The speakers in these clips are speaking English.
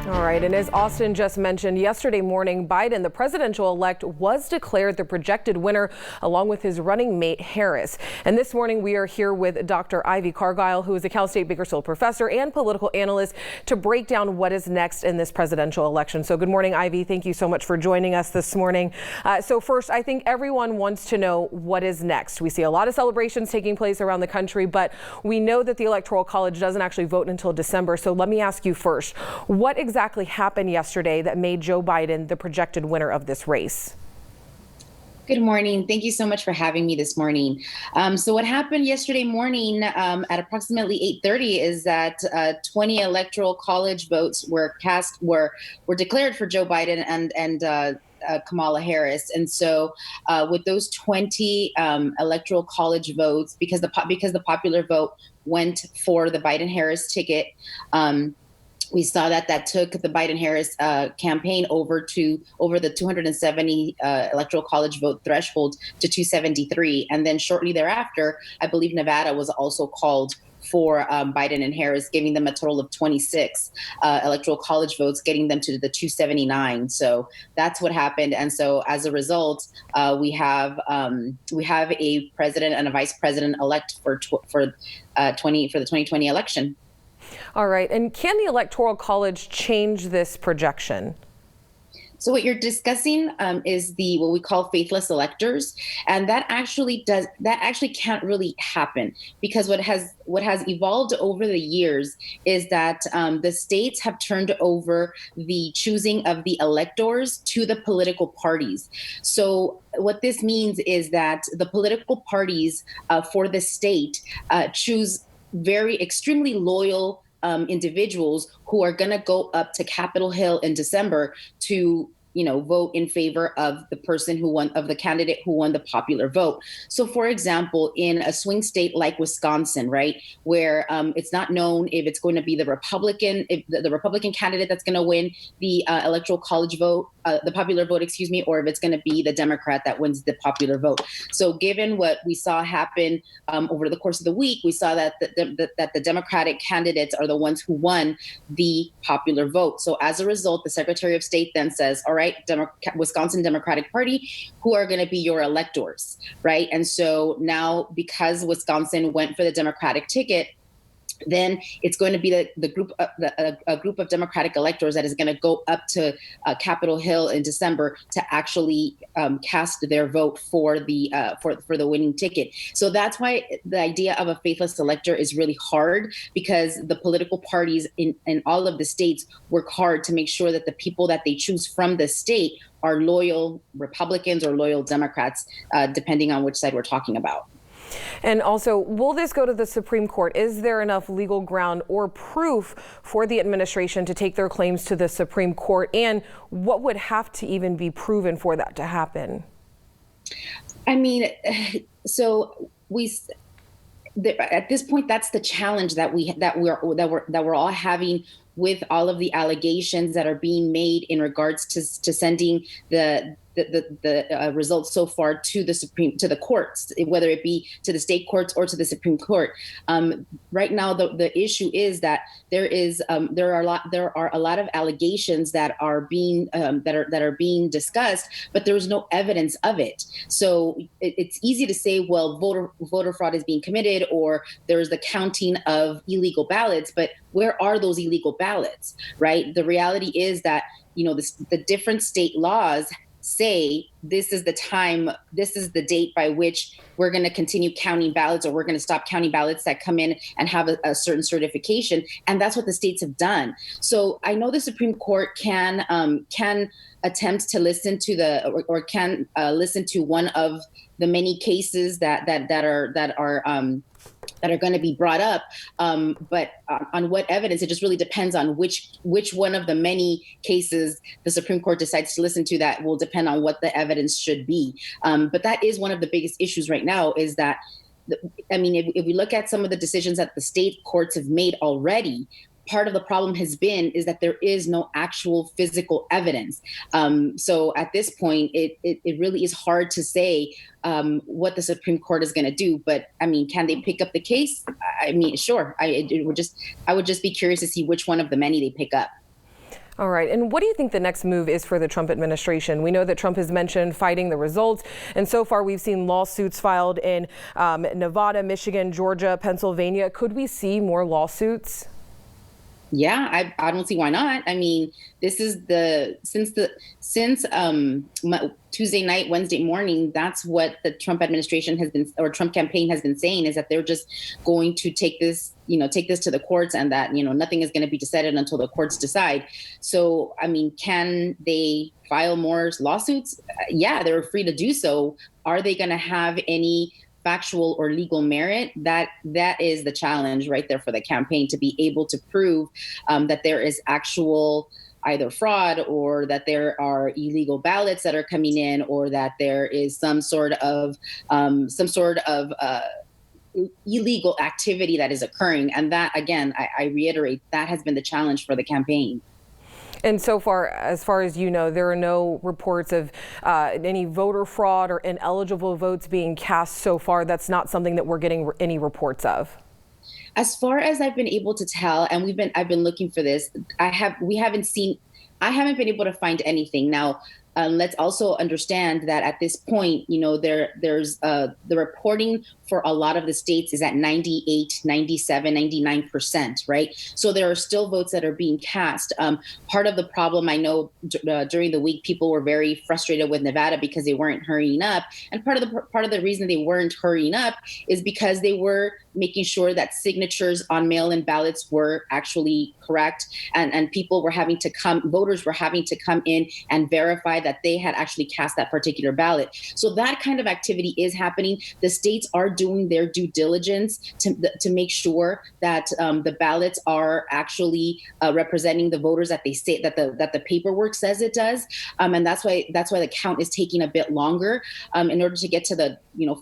All right, and as Austin just mentioned, yesterday morning, Biden, the presidential-elect, was declared the projected winner along with his running mate Harris. And this morning, we are here with Dr. Ivy Cargile, who is a Cal State Bakersfield professor and political analyst, to break down what is next in this presidential election. So good morning, Ivy. Thank you so much for joining us this morning. So first, I think everyone wants to know what is next. We see a lot of celebrations taking place around the country, but we know that the Electoral College doesn't actually vote until December. So let me ask you first, what exactly happened yesterday that made Joe Biden the projected winner of this race? Good morning. Thank you so much for having me this morning. So what happened yesterday morning at approximately 8:30 is that 20 electoral college votes were declared for Joe Biden and Kamala Harris. And so with those 20 electoral college votes, because the popular vote went for the Biden-Harris ticket, we saw that took the Biden-Harris campaign over the 270 electoral college vote threshold to 273. And then shortly thereafter, I believe Nevada was also called for Biden and Harris, giving them a total of 26 electoral college votes, getting them to the 279. So that's what happened. And so as a result, we have a president and a vice president elect for the 2020 election. All right. And can the Electoral College change this projection? So what you're discussing is what we call faithless electors, and that actually can't really happen, because what has evolved over the years is that the states have turned over the choosing of the electors to the political parties. So what this means is that the political parties for the state choose extremely loyal individuals who are going to go up to Capitol Hill in December to vote in favor of the candidate who won the popular vote. So, for example, in a swing state like Wisconsin, right, where it's not known if it's going to be the Republican candidate that's going to win the electoral college vote, the popular vote, or if it's going to be the Democrat that wins the popular vote. So, given what we saw happen over the course of the week, we saw that the Democratic candidates are the ones who won the popular vote. So, as a result, the Secretary of State then says, all right, Wisconsin Democratic Party, who are going to be your electors, right? And so now, because Wisconsin went for the Democratic ticket, then it's going to be a group of Democratic electors that is going to go up to Capitol Hill in December to actually cast their vote for the winning ticket. So that's why the idea of a faithless elector is really hard, because the political parties in all of the states work hard to make sure that the people that they choose from the state are loyal Republicans or loyal Democrats, depending on which side we're talking about. And also, will this go to the Supreme Court? Is there enough legal ground or proof for the administration to take their claims to the Supreme Court? And what would have to even be proven for that to happen? I mean, so at this point, that's the challenge that we're all having with all of the allegations that are being made in regards to sending the results so far to the courts, whether it be to the state courts or to the Supreme Court. Right now, the issue is that there are a lot of allegations that are being discussed, but there is no evidence of it. So it's easy to say, well, voter fraud is being committed, or there is the counting of illegal ballots, but where are those illegal ballots, right? The reality is that the different state laws say this is the date by which we're going to continue counting ballots, or we're going to stop counting ballots that come in and have a certain certification. And that's what the states have done. So I know the Supreme Court can attempt to listen to can listen to one of the many cases that are going to be brought up, but on what evidence, it just really depends on which one of the many cases the Supreme Court decides to listen to. That will depend on what the evidence should be. But that is one of the biggest issues right now, is that, I mean, if we look at some of the decisions that the state courts have made already, part of the problem has been is that there is no actual physical evidence. So at this point, it really is hard to say what the Supreme Court is going to do. But I mean, can they pick up the case? I mean, sure. I would just be curious to see which one of the many they pick up. All right. And what do you think the next move is for the Trump administration? We know that Trump has mentioned fighting the results. And so far, we've seen lawsuits filed in Nevada, Michigan, Georgia, Pennsylvania. Could we see more lawsuits? Yeah, I don't see why not. I mean, this is since Tuesday night, Wednesday morning, that's what the Trump administration has been, or Trump campaign has been saying, is that they're just going to take this to the courts, and that, nothing is going to be decided until the courts decide. So, I mean, can they file more lawsuits? Yeah, they're free to do so. Are they going to have any factual or legal merit? That is the challenge right there for the campaign, to be able to prove that there is actual either fraud, or that there are illegal ballots that are coming in, or that there is some sort of illegal activity that is occurring. And that, again, I reiterate, that has been the challenge for the campaign. And so far, as far as you know, there are no reports of any voter fraud or ineligible votes being cast so far. That's not something that we're getting any reports of. As far as I've been able to tell, and I've been looking for this, I haven't been able to find anything. Now, let's also understand that at this point, there's the reporting for a lot of the states is at 98, 97, 99%, right? So there are still votes that are being cast. Part of the problem, I know during the week, people were very frustrated with Nevada because they weren't hurrying up. And part of the reason they weren't hurrying up is because they were making sure that signatures on mail-in ballots were actually correct. And voters were having to come in and verify that they had actually cast that particular ballot. So that kind of activity is happening. The states are doing their due diligence to make sure that the ballots are actually representing the voters that they say that the paperwork says it does. And that's why the count is taking a bit longer in order to get to the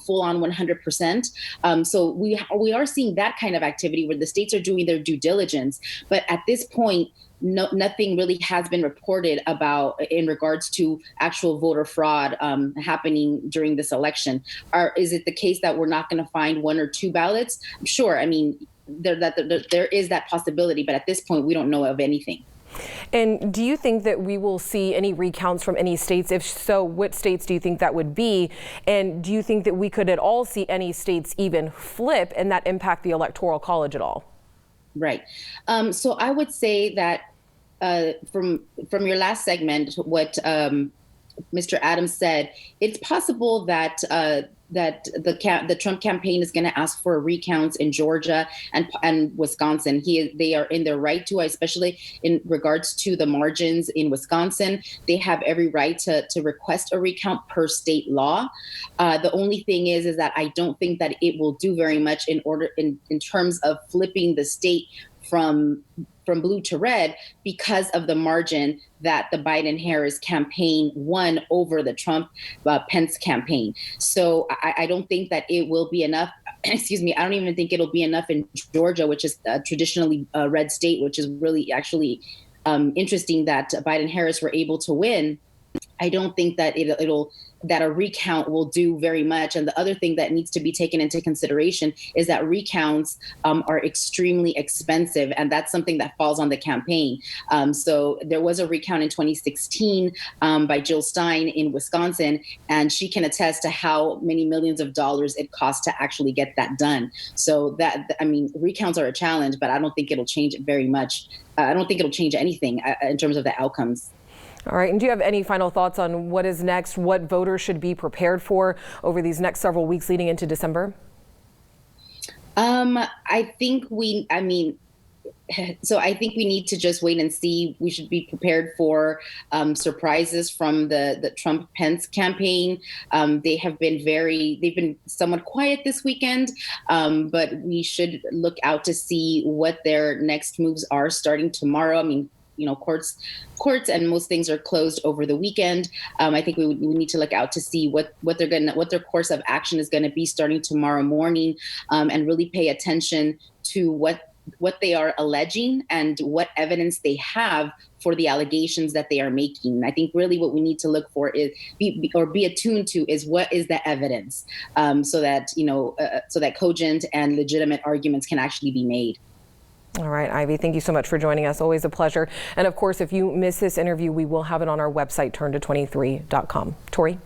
full on 100%. So we are seeing that kind of activity where the states are doing their due diligence. But at this point, nothing really has been reported about in regards to actual voter fraud happening during this election. Is it the case that we're not going to find one or two ballots? Sure. I mean, there is that possibility, but at this point, we don't know of anything. And do you think that we will see any recounts from any states? If so, what states do you think that would be? And do you think that we could at all see any states even flip and that impact the Electoral College at all? Right. So I would say that from your last segment, what Mr. Adams said, it's possible that the Trump campaign is going to ask for recounts in Georgia and Wisconsin. They are in their right to, especially in regards to the margins in Wisconsin. They have every right to request a recount per state law. The only thing is that I don't think that it will do very much in terms of flipping the state from blue to red, because of the margin that the Biden-Harris campaign won over the Trump-Pence campaign. So I don't think that it will be enough. Excuse me. I don't even think it'll be enough in Georgia, which is a traditionally a red state, which is really actually interesting that Biden-Harris were able to win. I don't think that that a recount will do very much. And the other thing that needs to be taken into consideration is that recounts are extremely expensive, and that's something that falls on the campaign. So there was a recount in 2016 by Jill Stein in Wisconsin, and she can attest to how many millions of dollars it costs to actually get that done. So recounts are a challenge, but I don't think it'll change it very much. I don't think it'll change anything in terms of the outcomes. All right. And do you have any final thoughts on what is next, what voters should be prepared for over these next several weeks leading into December? I think we need to just wait and see. We should be prepared for surprises from the Trump-Pence campaign. They've been somewhat quiet this weekend, but we should look out to see what their next moves are starting tomorrow. I mean, courts and most things are closed over the weekend. I think we need to look out to see what their course of action is going to be starting tomorrow morning, and really pay attention to what they are alleging and what evidence they have for the allegations that they are making. I think really what we need to look for is be attuned to is what is the evidence, so that cogent and legitimate arguments can actually be made. All right, Ivy, thank you so much for joining us. Always a pleasure. And of course, if you miss this interview, we will have it on our website, turn to 23.com. Tori?